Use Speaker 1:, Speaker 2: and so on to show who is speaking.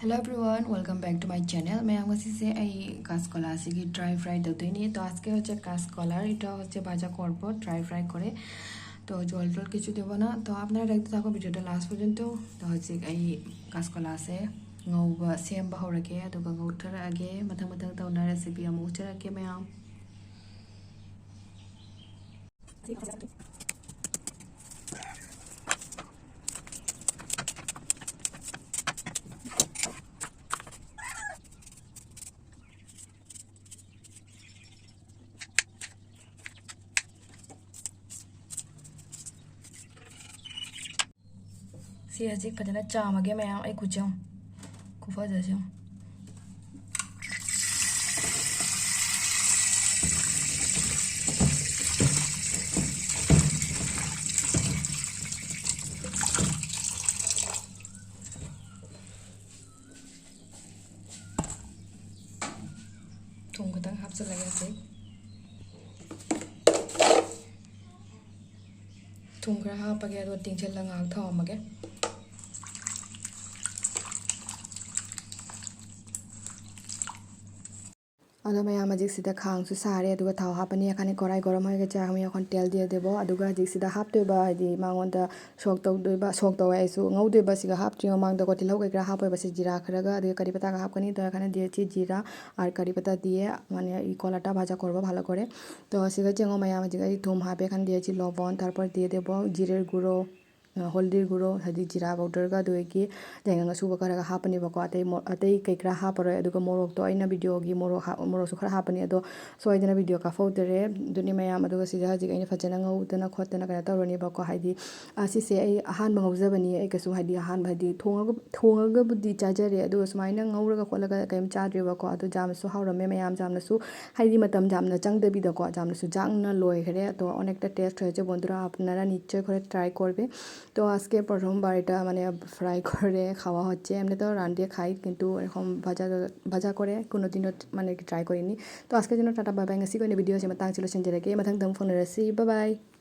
Speaker 1: Hello everyone, welcome back to my channel. मैं आपको से कासकला से ड्राई फ्राई देते नहीं तो आज के होचे कासकला इटा होचे भाजा करबो ड्राई फ्राई करे तो जल टल किछु देबो ना तो आपनारा देखते थाको भिडियोटा लास्ट पर्यन्त तो होचे कासकला से ngौबा सेमबा हौरगे अदुगा ngौथरागे मथंग मथंग तौना रेसिपी अमु उचरागे मैम सी हजिक फजना चामगे मैम आई खुजों खुफाजों थुम खतंग हापचलगे थुम खरा हापगे अदो तिंगचल ngak थमगे अदो मैं हजिक सिदा खांगसु सारे अदुगा थाव हापनी अखाने कड़ाई गरम होगे चाहमी अखन तेल दिए देबो अदुगा हजिक सिदा हापतोबा हाइदि मांगोंदा सोक तौवे आइसु ngौदोबा सिगा हापत्रियो मांगदा को तिलौ कैग्रा हापोबा सि जीरा खरगा अदुगा करी पत्ता हापकनी तो अखाने दिएछि जीरा और करी पत्ता दिए माने इ कलाटा भाजा करबो भालो करे तो सिगा जेंगो मैं हजिक थुम हापे खान दिएछि लवण तारपर दिए देबो जिरेर गुरो हल्दी गुरो हदी जीरा पाउडर अदुगी जेंगा सुबा खरा हापनीबको अतई कैक्रा हापरोय अदुगा मोरोक तो अइना वीडियो की मोरोक खरा हापनी अदो सोइदना वीडियो का फौदरे दुनी मयाम अदुगा सिदा हजिक अइना फजना ngौदना खोदना कना तौरनीबको हाइदि असिसे अइ अहान ngौजबनी अइ कसु हाइदि अहान हाइदि थोंगा बुद्धि चाजरे अदुगा सुमाइना ngौरगा खोलगा कैम चाद्रिबको अदु जामसु हाउरमे मयाम जामनसु हाइदि मतम जामना चंगदबिदको जामनसु जांगना लोयखरे तो अनेकटा टेस्ट हयेছে बंधुरा आपनारा निश्चय करे ट्राई करबे तो आज के प्रथमबार এটা মানে ফ্রাই করে খাওয়া হচ্ছে এমনি তো রান্ধিয়ে খাই কিন্তু এরকম ভাজা করে কোনোদিনও মানে ট্রাই করিনি তো আজকের জন্য tata bye bye ngasi ko ni video si matang silo sinjera ke mathang dam phone rasi bye bye